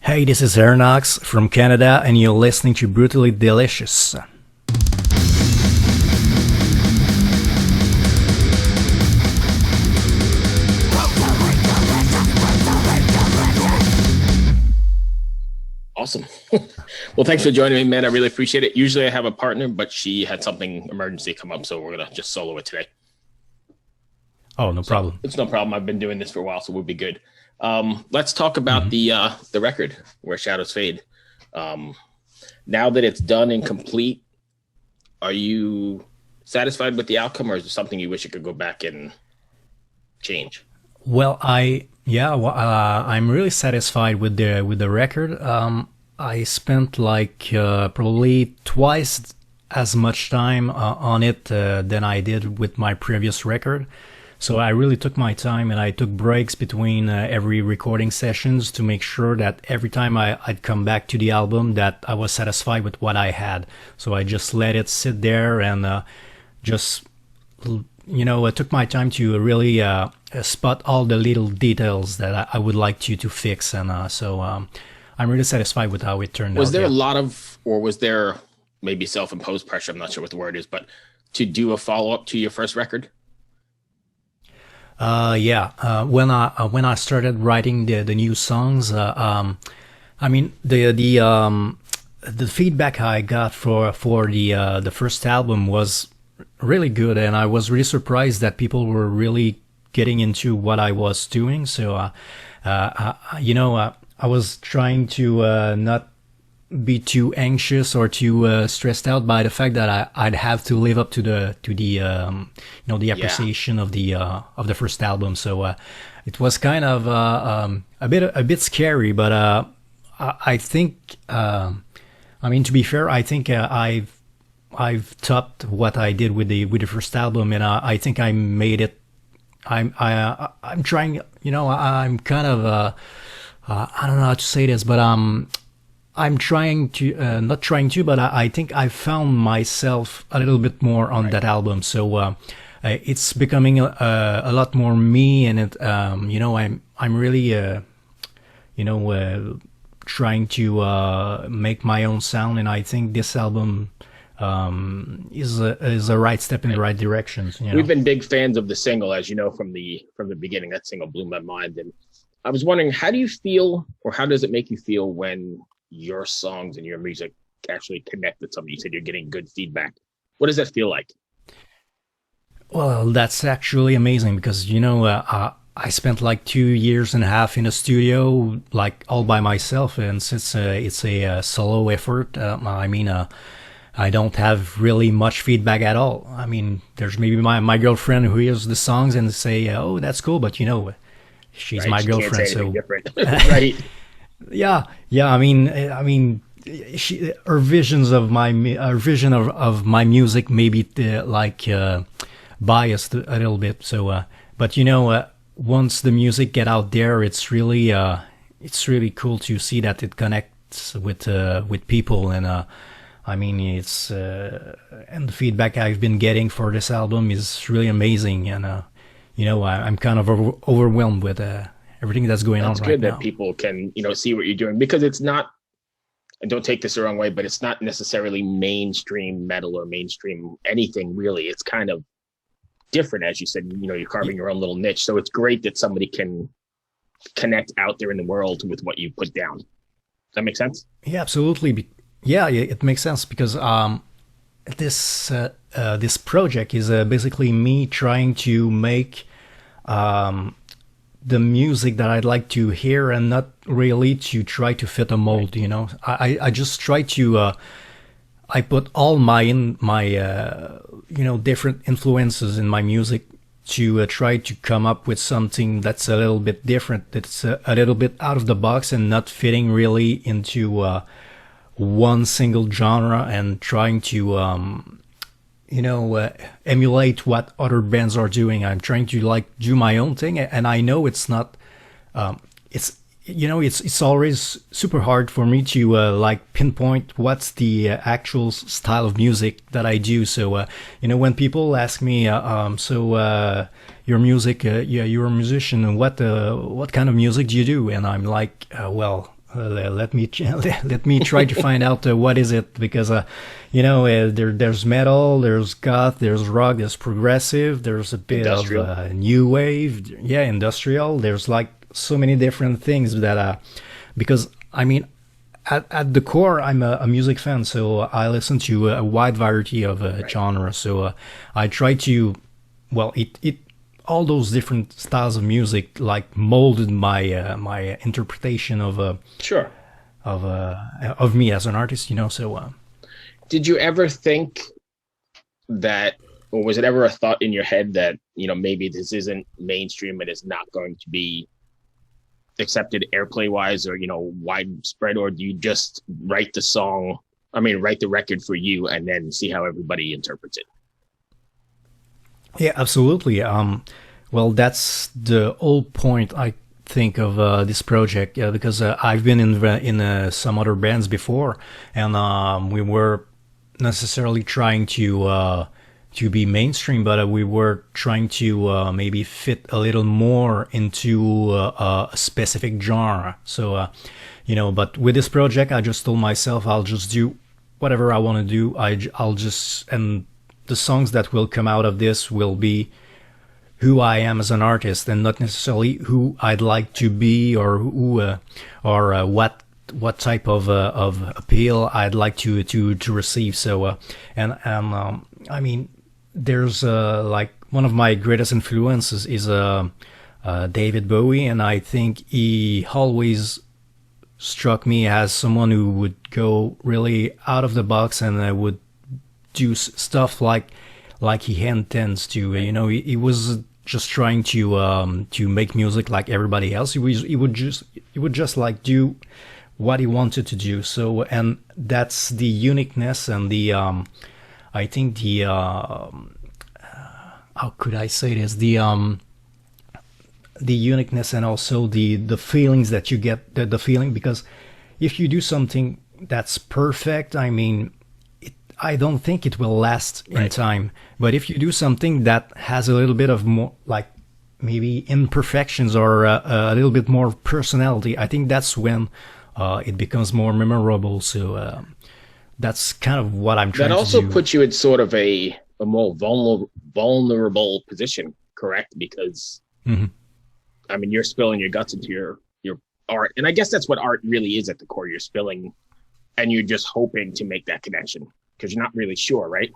Hey, this is Herr Nox from Canada, and you're listening to Brutally Delicious. Awesome. Well, thanks for joining me, man. I really appreciate it. Usually I have a partner, but she had something emergency come up, so we're going to just solo it today. Oh, no problem. It's no problem. I've been doing this for a while, so we'll be good. Let's talk about the record, Where Shadows Fade. Now that it's done and complete, are you satisfied with the outcome, or is there something you wish you could go back and change? Well, I'm really satisfied with the record. I spent like probably twice as much time on it than I did with my previous record. So I really took my time, and I took breaks between every recording sessions to make sure that every time I'd come back to the album that I was satisfied with what I had. So I just let it sit there and just, I took my time to really spot all the little details that I would like to fix. And so I'm really satisfied with how it turned out. Was there a lot of, or was there maybe self-imposed pressure, I'm not sure what the word is, but to do a follow-up to your first record? When I started writing the new songs, I mean the feedback I got for the first album was really good, and I was really surprised that people were really getting into what I was doing. So I was trying to not be too anxious or too stressed out by the fact that I'd have to live up to the appreciation of the first album. So it was kind of a bit scary, but I think I mean, to be fair, I think I've topped what I did with the first album, and I think I made it. I'm trying, I'm kind of I don't know how to say this, but I'm trying to, not trying to, but I think I found myself a little bit more on that album. So it's becoming a lot more me, and I'm really, trying to make my own sound, and I think this album is a right step in the right direction. We've been big fans of the single, as you know, from the beginning. That single blew my mind, and I was wondering, how do you feel, or how does it make you feel when your songs and your music actually connect with somebody? You said you're getting good feedback. What does that feel like? Well, that's actually amazing because, I spent like 2.5 years in a studio, like all by myself. And since it's a solo effort, I don't have really much feedback at all. I mean, there's maybe my girlfriend who hears the songs and say, oh, that's cool. But, she's right, my she girlfriend. Can't say so different. Right. Yeah. I mean, her vision of my music maybe biased a little bit. So, but once the music get out there, it's really cool to see that it connects with people, and I mean it's and the feedback I've been getting for this album is really amazing, and I'm kind of overwhelmed with everything that's going on right now. That's good that people can, see what you're doing, because it's not, and don't take this the wrong way, but it's not necessarily mainstream metal or mainstream anything really. It's kind of different, as you said, you're carving your own little niche. So it's great that somebody can connect out there in the world with what you put down. Does that make sense? Yeah, absolutely. Yeah, it makes sense because this project is basically me trying to make the music that I'd like to hear, and not really to try to fit a mold. I just try to I put all my different influences in my music to try to come up with something that's a little bit different, that's a little bit out of the box and not fitting really into one single genre, and trying to emulate what other bands are doing. I'm trying to do my own thing, and I know it's not it's always super hard for me to pinpoint what's the actual style of music that I do. So when people ask me, your music, you're a musician, and what kind of music do you do? And I'm like, let me let me try to find out what is it, because there's metal, there's goth, there's rock, there's progressive, there's a bit of Industrial. new wave, yeah, industrial. There's like so many different things that because I mean, at the core, I'm a music fan, so I listen to a wide variety of Right. genres. So I try to, well, it all those different styles of music like molded my interpretation Sure. of me as an artist. So Did you ever think that, or was it ever a thought in your head that, maybe this isn't mainstream and is not going to be accepted airplay wise, or, widespread, or do you just write the song, write the record for you and then see how everybody interprets it? yeah, absolutely. Well, that's the whole point, I think, of this project, because I've been in some other bands before, and we were necessarily trying to be mainstream, but we were trying to maybe fit a little more into a specific genre. So, but with this project, I just told myself I'll just do whatever I want to do. I'll just, and the songs that will come out of this will be who I am as an artist, and not necessarily who I'd like to be, or who what type of appeal I'd like to receive. So I mean, there's like one of my greatest influences is David Bowie, and I think he always struck me as someone who would go really out of the box, and would do stuff like he intends to. He was just trying to make music like everybody else. He would just like do what he wanted to do. So, and that's the uniqueness and the I think the how could I say this, the uniqueness, and also the feelings that you get, the feeling, because if you do something that's perfect, I mean, I don't think it will last in Right. time. But if you do something that has a little bit of more, like maybe imperfections, or a little bit more personality, I think that's when it becomes more memorable. So that's kind of what I'm That trying to also do. puts you in sort of a more vulnerable position, correct? Because Hmm. you're spilling your guts into your art, and I guess that's what art really is at the core. You're spilling, and you're just hoping to make that connection because you're not really sure, right?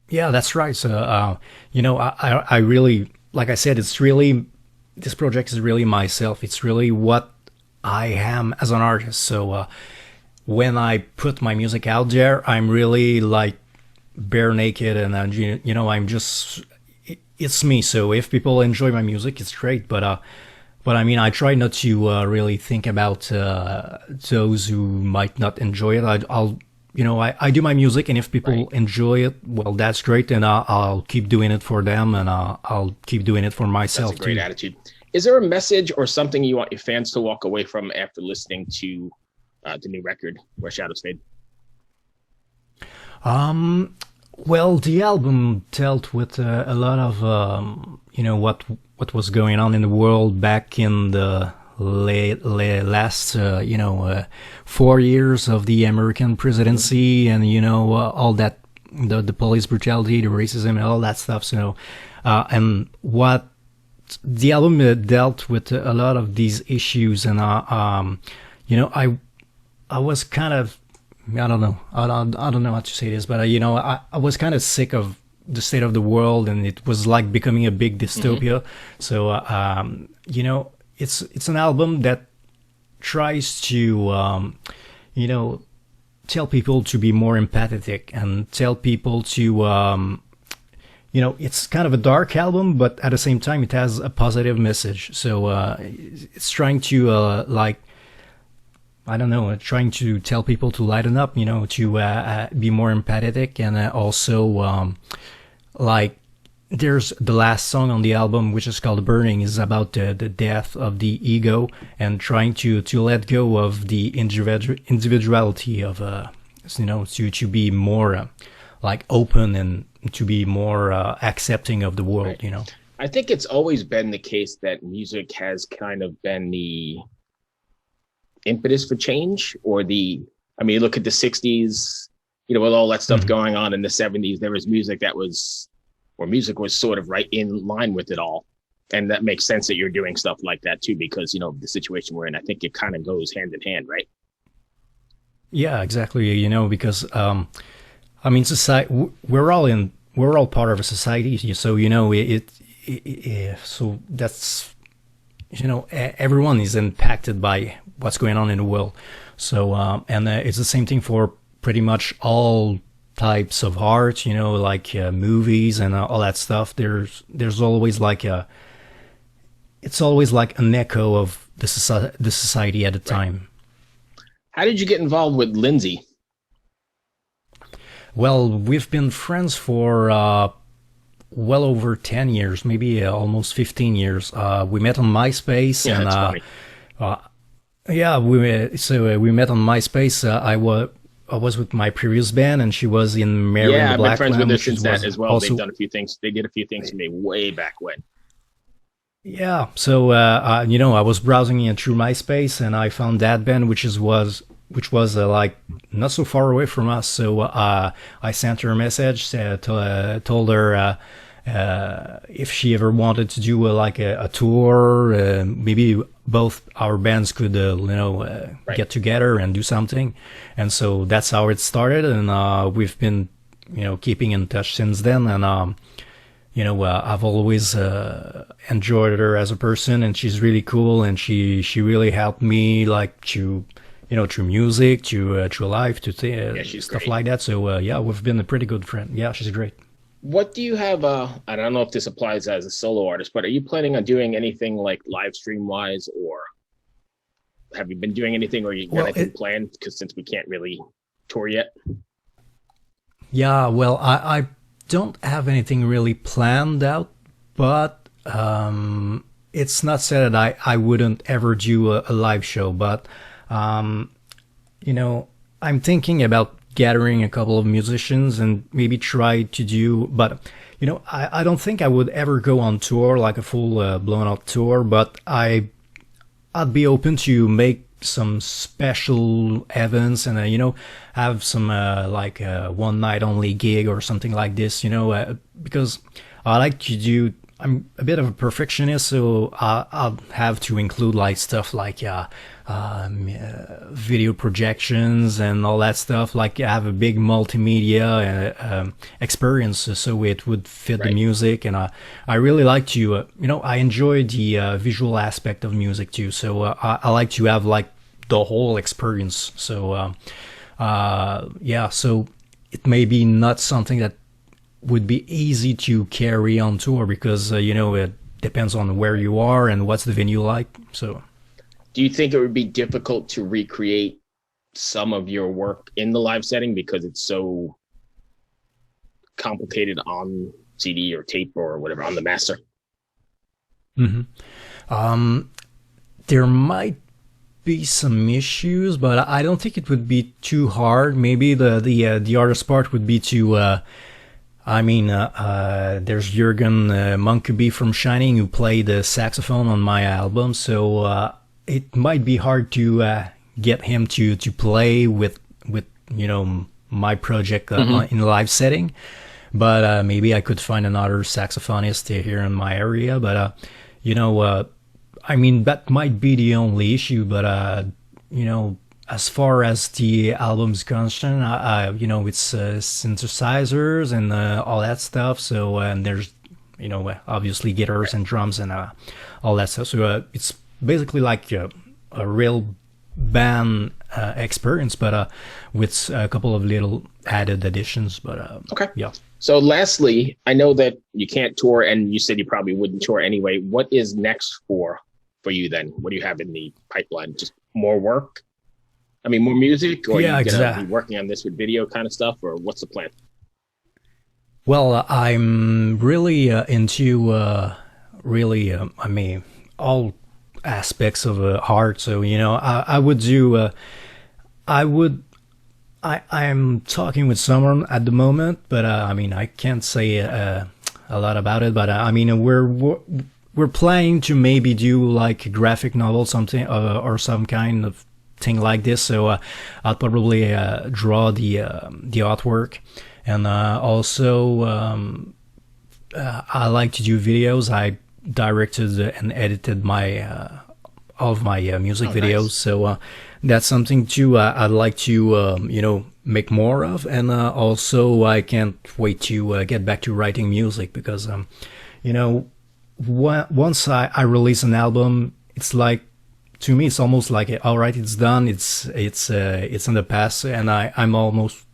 Yeah, that's right. So, I really, like I said, it's really, this project is really myself. It's really what I am as an artist. So, when I put my music out there, I'm really like bare naked, and I'm just, it's me. So if people enjoy my music, it's great. But I mean, I try not to really think about those who might not enjoy it. I do my music, and if Right. people enjoy it, well, that's great, and I'll keep doing it for them, and I'll keep doing it for That's a myself great too. attitude. Is there a message or something you want your fans to walk away from after listening to the new record, Where Shadows Fade? Well, the album dealt with a lot of what was going on in the world back in the last 4 years of the American Mm-hmm. presidency, and all that, the police brutality, the racism, and all that stuff. So, and what the album dealt with a lot of these issues, and I was kind of, I don't know. I don't know how to say this, but I was kind of sick of the state of the world, and it was like becoming a big Mm-hmm. dystopia. So, it's an album that tries to, you know, tell people to be more empathetic, and tell people to, it's kind of a dark album, but at the same time, it has a positive message. So, it's trying to, I don't know, trying to tell people to lighten up, to be more empathetic, and also, like, there's the last song on the album, which is called Burning, is about the death of the ego, and trying to let go of the individuality of, to be more like open, and to be more accepting of the Right. world. I think it's always been the case that music has kind of been the impetus for change, or the? I mean, look at the '60s. You know, with all that stuff Mhm. going on in the '70s, there was music that was, or music was sort of right in line with it all, and that makes sense that you're doing stuff like that too, because you know the situation we're in. I think it kind of goes hand in hand, right? Yeah, exactly. Because I mean, society. We're all part of a society. So so that's everyone is impacted by what's going on in the world. So and it's the same thing for pretty much all types of art. Like movies and all that stuff. There's always like a it's always like an echo of the society at the Right. time. How did you get involved with Lindsay? Well, we've been friends for well over 10 years, maybe almost 15 years. We met on MySpace, Yeah, and that's funny. uh, yeah, we met on MySpace. I was with my previous band, and she was in Mary and Yeah, the I've been Black friends with Lamb, her which since that was as well. They've also done a few things. They did a few things for me way back when. yeah. So I was browsing through MySpace, and I found that band, which was like not so far away from us. So I sent her a message, told her if she ever wanted to do like a tour, maybe both our bands could Right. get together and do something. And so that's how it started, and we've been keeping in touch since then. And I've always enjoyed her as a person, and she's really cool, and she really helped me like to through music, through life, Yeah, she's stuff great. like that. So yeah, we've been a pretty good friend. Yeah, she's great. What do you have? I don't know if this applies as a solo artist, but are you planning on doing anything like live stream wise, or have you been doing anything, or you got Well, anything planned? Because since we can't really tour yet. yeah, well, I don't have anything really planned out, but it's not said that I wouldn't ever do a live show. But um, I'm thinking about gathering a couple of musicians and maybe try to do, but I don't think I would ever go on tour like a full blown out tour, but I'd be open to make some special events and have some like one night only gig or something like this, because I like to do. I'm a bit of a perfectionist, so I'll have to include like stuff like video projections and all that stuff. Like I have a big multimedia experience, so it would fit the Right. music, and I really like to, I enjoy the visual aspect of music too. So I like to have like the whole experience. So yeah, so it may be not something that would be easy to carry on tour because it depends on where you are and what's the venue like. So Do you think it would be difficult to recreate some of your work in the live setting because it's so complicated on CD or tape or whatever on the master? mhm. um, there might be some issues, but I don't think it would be too hard. Maybe the hardest part would be to there's Jürgen Munkeby from Shining who played the saxophone on my album, so it might be hard to get him to play with my project Mm-hmm. in a live setting. But maybe I could find another saxophonist here in my area. But you know, that might be the only issue. But as far as the album's concerned, it's synthesizers and all that stuff. So and there's obviously guitars and drums and all that stuff. So it's basically like a real band experience, but with a couple of little added additions. But Okay. yeah. So, lastly, I know that you can't tour, and you said you probably wouldn't tour anyway. What is next for you then? What do you have in the pipeline? Just more work? I mean, more music, or are Yeah, you gonna be exactly. working on this with video kind of stuff, or what's the plan? Well, I'm really into really, all aspects of art. So I would do. I would. I'm talking with someone at the moment, but I can't say a lot about it. But we're planning to maybe do like a graphic novel, something or some kind of thing like this. So I'll probably draw the artwork, and also I like to do videos. I directed and edited my all of my music videos. Nice. So that's something too I'd like to make more of, and also I can't wait to get back to writing music because you know once I release an album, it's like, to me it's almost like, all right, it's done, it's in the past, and I'm almost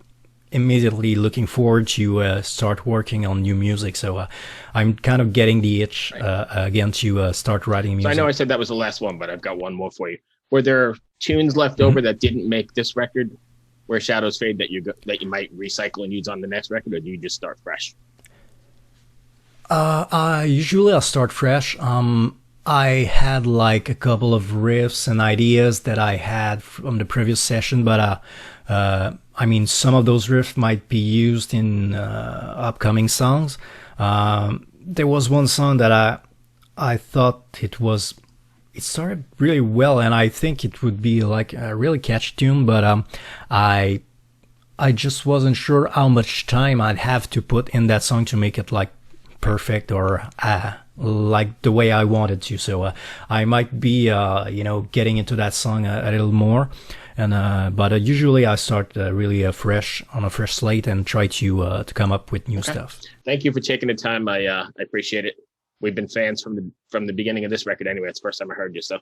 immediately looking forward to start working on new music. So I'm kind of getting the itch again to start writing music. So I know I said that was the last one, but I've got one more for you. Were there tunes left over that didn't make this record, where Shadows Fade, that you might recycle and use on the next record, or do you just start fresh? Usually I'll start fresh. I had like a couple of riffs and ideas that I had from the previous session, but I mean, some of those riffs might be used in upcoming songs. There was one song that I thought it started really well, and I think it would be like a really catchy tune, but I just wasn't sure how much time I'd have to put in that song to make it like perfect, or like the way I wanted to. So I might be getting into that song a little more, and but usually I start really fresh, on a fresh slate, and try to come up with new stuff. Thank you for taking the time. I appreciate it. We've been fans from the beginning of this record anyway. It's the first time I heard you, so.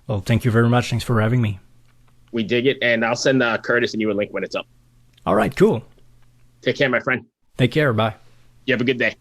Well, thank you very much. Thanks for having me. We dig it, and I'll send Curtis and you a link when it's up. All right, cool. Take care, my friend. Take care. Bye. You have a good day.